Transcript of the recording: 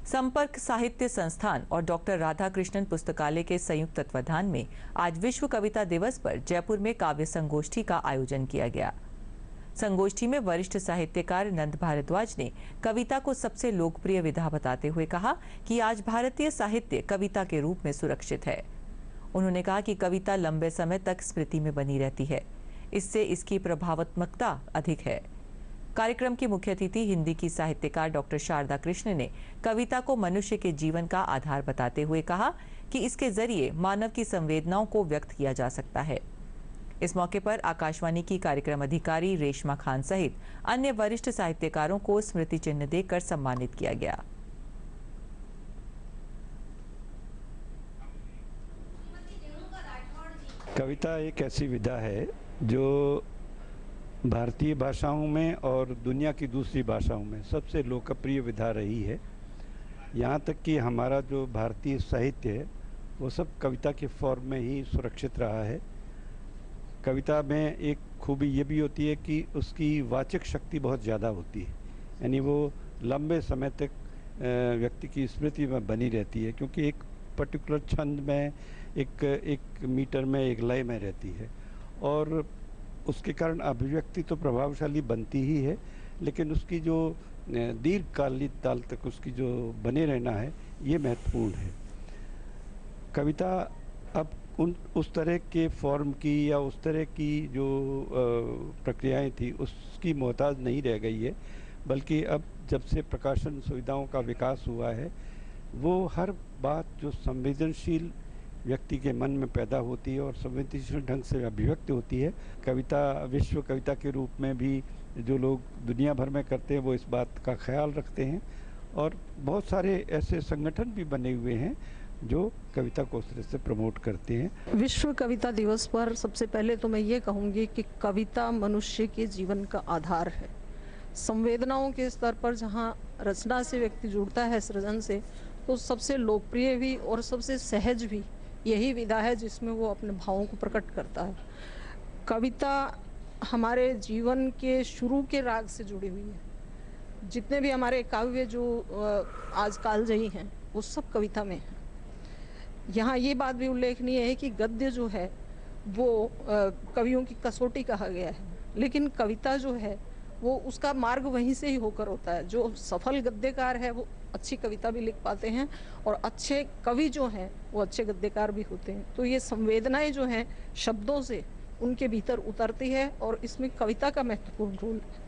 संपर्क साहित्य संस्थान और डॉक्टर राधाकृष्णन पुस्तकालय के संयुक्त तत्वाधान में आज विश्व कविता दिवस पर जयपुर में काव्य संगोष्ठी का आयोजन किया गया। संगोष्ठी में वरिष्ठ साहित्यकार नंद भारद्वाज ने कविता को सबसे लोकप्रिय विधा बताते हुए कहा कि आज भारतीय साहित्य कविता के रूप में सुरक्षित है। उन्होंने कहा कि कविता लंबे समय तक स्मृति में बनी रहती है, इससे इसकी प्रभावात्मकता अधिक है। कार्यक्रम की मुख्य अतिथि हिंदी की साहित्यकार डॉक्टर शारदा कृष्ण ने कविता को मनुष्य के जीवन का आधार बताते हुए कहा कि इसके जरिए मानव की संवेदनाओं को व्यक्त किया जा सकता है। इस मौके पर आकाशवाणी की कार्यक्रम अधिकारी रेशमा खान सहित अन्य वरिष्ठ साहित्यकारों को स्मृति चिन्ह देकर सम्मानित किया गया। कविता एक ऐसी विधा है जो भारतीय भाषाओं में और दुनिया की दूसरी भाषाओं में सबसे लोकप्रिय विधा रही है। यहाँ तक कि हमारा जो भारतीय साहित्य है वो सब कविता के फॉर्म में ही सुरक्षित रहा है। कविता में एक खूबी ये भी होती है कि उसकी वाचक शक्ति बहुत ज़्यादा होती है, यानी वो लंबे समय तक व्यक्ति की स्मृति में बनी रहती है, क्योंकि एक पर्टिकुलर छंद में एक मीटर में एक लय में रहती है और उसके कारण अभिव्यक्ति तो प्रभावशाली बनती ही है, लेकिन उसकी जो दीर्घकालिक काल तक उसकी जो बने रहना है ये महत्वपूर्ण है। कविता अब उस तरह के फॉर्म की या उस तरह की जो प्रक्रियाएं थी उसकी मोहताज नहीं रह गई है, बल्कि अब जब से प्रकाशन सुविधाओं का विकास हुआ है वो हर बात जो संवेदनशील व्यक्ति के मन में पैदा होती है और संवेदनशील ढंग से अभिव्यक्त होती है, कविता विश्व कविता के रूप में भी जो लोग दुनिया भर में करते हैं वो इस बात का ख्याल रखते हैं और बहुत सारे ऐसे संगठन भी बने हुए हैं जो कविता को उस तरह से प्रमोट करते हैं। विश्व कविता दिवस पर सबसे पहले तो मैं ये कहूँगी कि कविता मनुष्य के जीवन का आधार है। संवेदनाओं के स्तर पर जहाँ रचना से व्यक्ति जुड़ता है सृजन से, तो सबसे लोकप्रिय भी और सबसे सहज भी यही विधा है जिसमें वो अपने भावों को प्रकट करता है। कविता हमारे जीवन के शुरू के राग से जुड़ी हुई है। जितने भी हमारे काव्य जो आज कालजयी हैं वो सब कविता में हैं। यहाँ ये बात भी उल्लेखनीय है कि गद्य जो है वो कवियों की कसौटी कहा गया है, लेकिन कविता जो है वो उसका मार्ग वहीं से ही होकर होता है। जो सफल गद्यकार है वो अच्छी कविता भी लिख पाते हैं और अच्छे कवि जो हैं वो अच्छे गद्यकार भी होते हैं। तो ये संवेदनाएं जो हैं शब्दों से उनके भीतर उतरती है और इसमें कविता का महत्वपूर्ण रोल है।